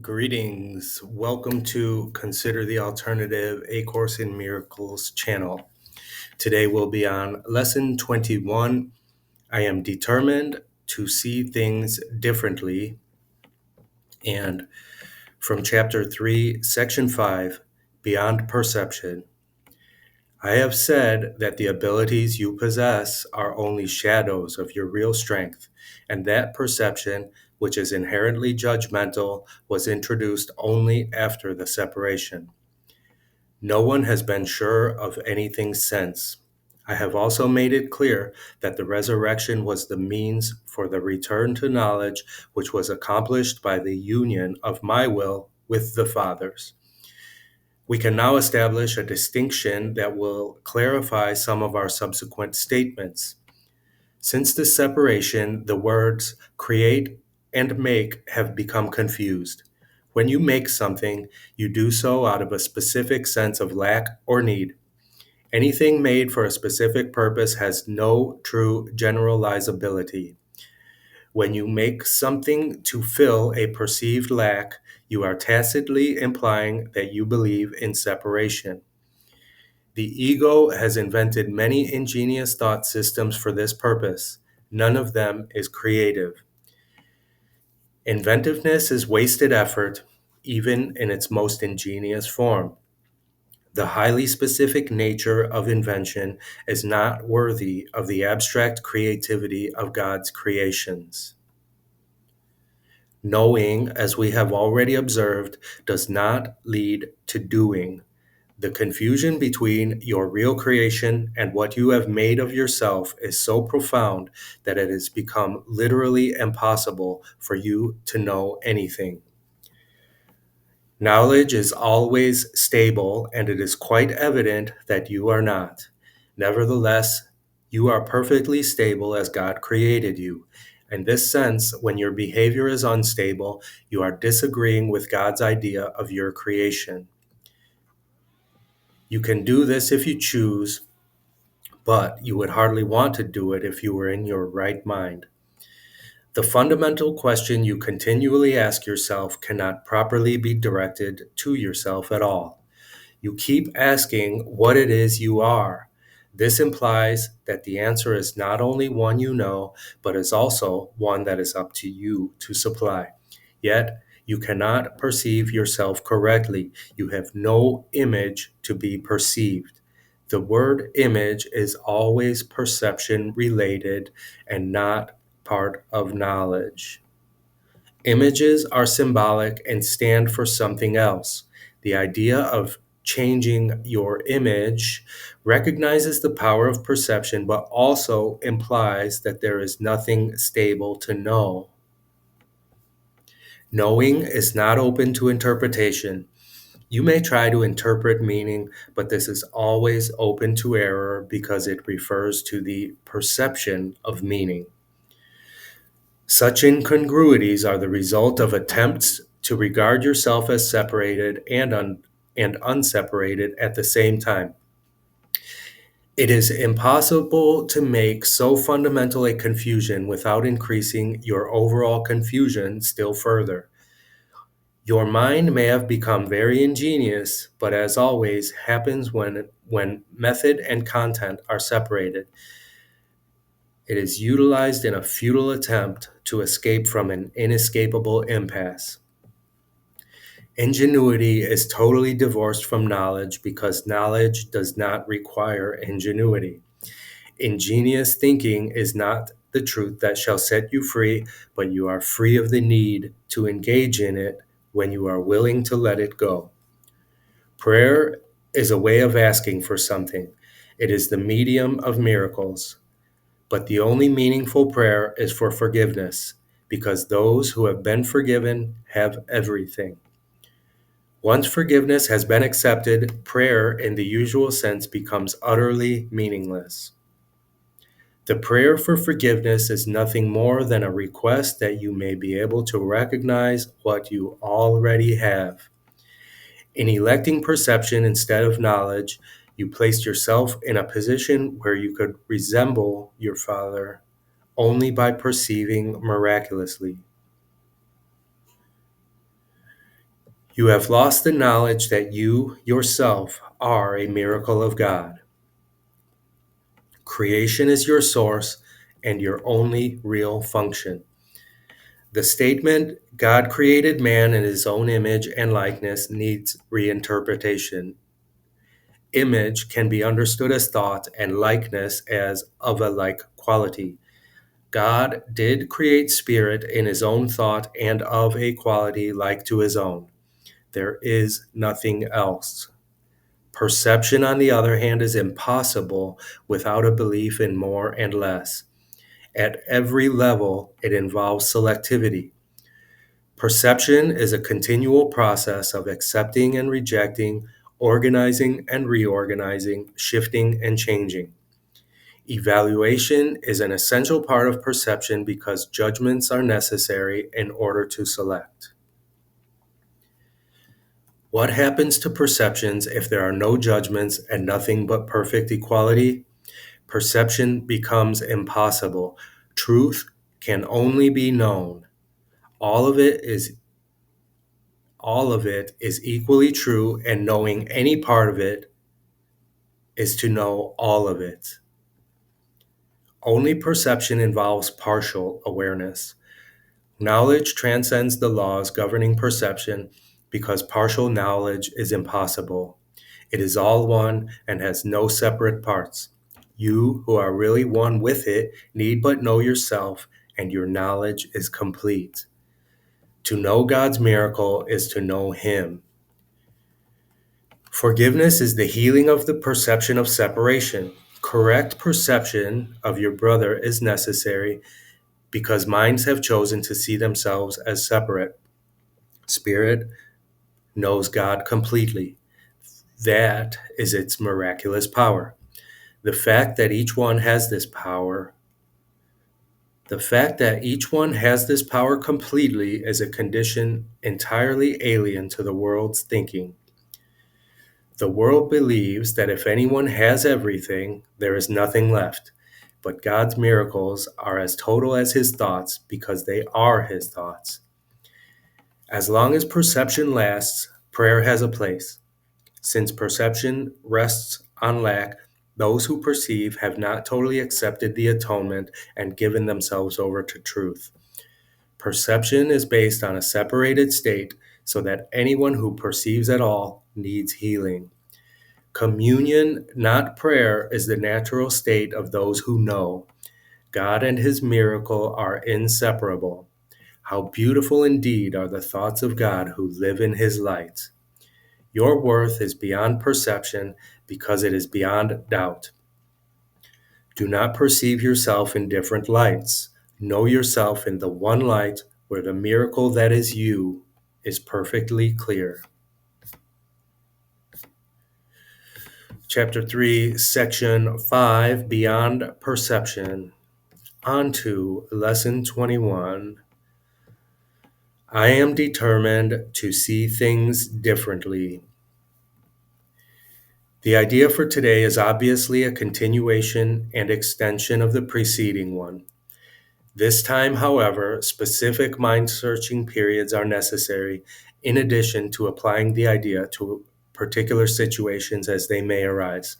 Greetings. Welcome to Consider the Alternative, A Course in Miracles channel. Today we'll be on Lesson 21. I am determined to see things differently. And from Chapter 3, Section 5, Beyond Perception. I have said that the abilities you possess are only shadows of your real strength, and that perception, which is inherently judgmental, was introduced only after the separation. No one has been sure of anything since. I have also made it clear that the resurrection was the means for the return to knowledge, which was accomplished by the union of my will with the Father's. We can now establish a distinction that will clarify some of our subsequent statements. Since the separation, the words create and make have become confused. When you make something, you do so out of a specific sense of lack or need. Anything made for a specific purpose has no true generalizability. When you make something to fill a perceived lack, you are tacitly implying that you believe in separation. The ego has invented many ingenious thought systems for this purpose. None of them is creative. Inventiveness is wasted effort, even in its most ingenious form. The highly specific nature of invention is not worthy of the abstract creativity of God's creations. Knowing, as we have already observed, does not lead to doing. The confusion between your real creation and what you have made of yourself is so profound that it has become literally impossible for you to know anything. Knowledge is always stable, and it is quite evident that you are not. Nevertheless, you are perfectly stable as God created you. In this sense, when your behavior is unstable, you are disagreeing with God's idea of your creation. You can do this if you choose, but you would hardly want to do it if you were in your right mind. The fundamental question you continually ask yourself cannot properly be directed to yourself at all. You keep asking what it is you are. This implies that the answer is not only one you know, but is also one that is up to you to supply. Yet, you cannot perceive yourself correctly. You have no image to be perceived. The word image is always perception related and not part of knowledge. Images are symbolic and stand for something else. The idea of changing your image recognizes the power of perception, but also implies that there is nothing stable to know. Knowing is not open to interpretation. You may try to interpret meaning, but this is always open to error because it refers to the perception of meaning. Such incongruities are the result of attempts to regard yourself as separated and unseparated at the same time. It is impossible to make so fundamental a confusion without increasing your overall confusion still further. Your mind may have become very ingenious, but as always happens when method and content are separated, it is utilized in a futile attempt to escape from an inescapable impasse. Ingenuity is totally divorced from knowledge because knowledge does not require ingenuity. Ingenious thinking is not the truth that shall set you free, but you are free of the need to engage in it when you are willing to let it go. Prayer is a way of asking for something. It is the medium of miracles. But the only meaningful prayer is for forgiveness, because those who have been forgiven have everything. Once forgiveness has been accepted, prayer in the usual sense becomes utterly meaningless. The prayer for forgiveness is nothing more than a request that you may be able to recognize what you already have. In electing perception instead of knowledge, you placed yourself in a position where you could resemble your Father only by perceiving miraculously. You have lost the knowledge that you yourself are a miracle of God. Creation is your source and your only real function. The statement, God created man in his own image and likeness, needs reinterpretation. Image can be understood as thought and likeness as of a like quality. God did create spirit in his own thought and of a quality like to his own. There is nothing else. Perception, on the other hand, is impossible without a belief in more and less. At every level, it involves selectivity. Perception is a continual process of accepting and rejecting, organizing and reorganizing, shifting and changing. Evaluation is an essential part of perception because judgments are necessary in order to select. What happens to perceptions if there are no judgments and nothing but perfect equality? Perception becomes impossible. Truth can only be known. All of it is all of it is equally true, and knowing any part of it is to know all of it. Only perception involves partial awareness. Knowledge transcends the laws governing perception because partial knowledge is impossible. It is all one and has no separate parts. You, who are really one with it, need but know yourself, and your knowledge is complete. To know God's miracle is to know Him. Forgiveness is the healing of the perception of separation. Correct perception of your brother is necessary because minds have chosen to see themselves as separate. Spirit knows God completely. That is its miraculous power. The fact that each one has this power, the fact that each one has this power completely is a condition entirely alien to the world's thinking. The world believes that if anyone has everything, there is nothing left. But God's miracles are as total as his thoughts because they are his thoughts. As long as perception lasts, prayer has a place. Since perception rests on lack, those who perceive have not totally accepted the atonement and given themselves over to truth. Perception is based on a separated state, so that anyone who perceives at all needs healing. Communion, not prayer, is the natural state of those who know. God and his miracle are inseparable. How beautiful indeed are the thoughts of God who live in his light. Your worth is beyond perception because it is beyond doubt. Do not perceive yourself in different lights. Know yourself in the one light where the miracle that is you is perfectly clear. Chapter 3, Section 5, Beyond Perception. On to Lesson 21. I am determined to see things differently. The idea for today is obviously a continuation and extension of the preceding one. This time, however, specific mind-searching periods are necessary in addition to applying the idea to particular situations as they may arise.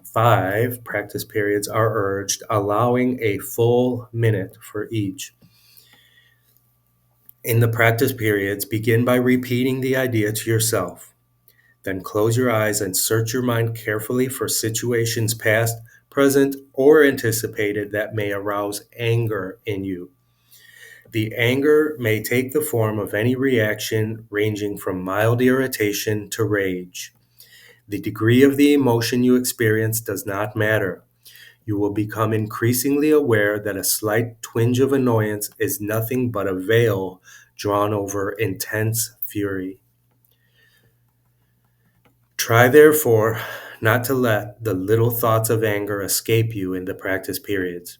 5 practice periods are urged, allowing a full minute for each. In the practice periods, begin by repeating the idea to yourself. Then close your eyes and search your mind carefully for situations past, present, or anticipated that may arouse anger in you. The anger may take the form of any reaction ranging from mild irritation to rage. The degree of the emotion you experience does not matter. You will become increasingly aware that a slight twinge of annoyance is nothing but a veil drawn over intense fury. Try, therefore, not to let the little thoughts of anger escape you in the practice periods.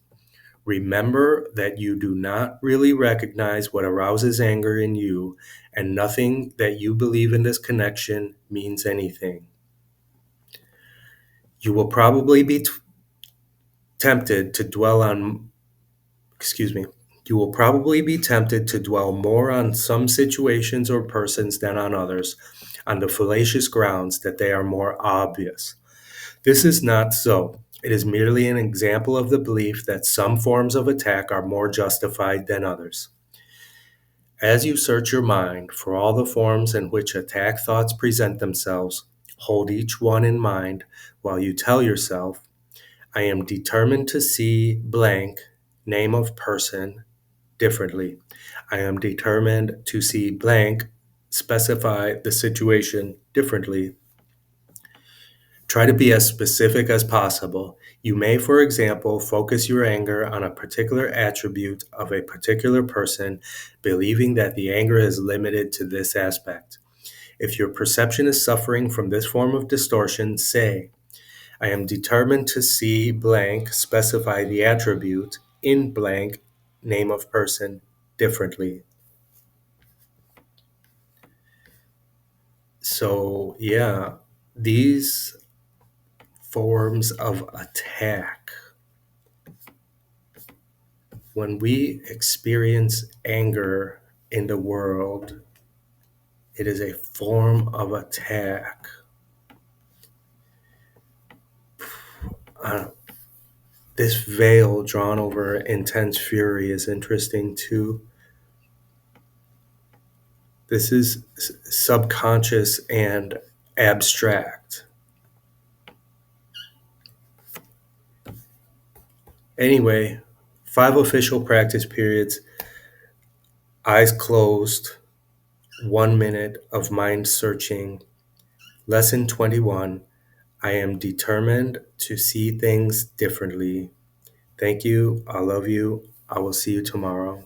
Remember that you do not really recognize what arouses anger in you, and nothing that you believe in this connection means anything. You will probably be tempted to dwell on, excuse me, You will probably be tempted to dwell more on some situations or persons than on others, on the fallacious grounds that they are more obvious. This is not so. It is merely an example of the belief that some forms of attack are more justified than others. As you search your mind for all the forms in which attack thoughts present themselves, hold each one in mind while you tell yourself, I am determined to see blank, name of person, differently. I am determined to see blank, specify the situation differently. Try to be as specific as possible. You may, for example, focus your anger on a particular attribute of a particular person, believing that the anger is limited to this aspect. If your perception is suffering from this form of distortion, say, I am determined to see blank, specify the attribute in blank, name of person, differently. So, yeah, these forms of attack, when we experience anger in the world, it is a form of attack. Uh, this veil drawn over intense fury is interesting too. This is subconscious and abstract. Anyway, 5 official practice periods, eyes closed, 1 minute of mind searching. Lesson 21, I am determined to see things differently. Thank you. I love you. I will see you tomorrow.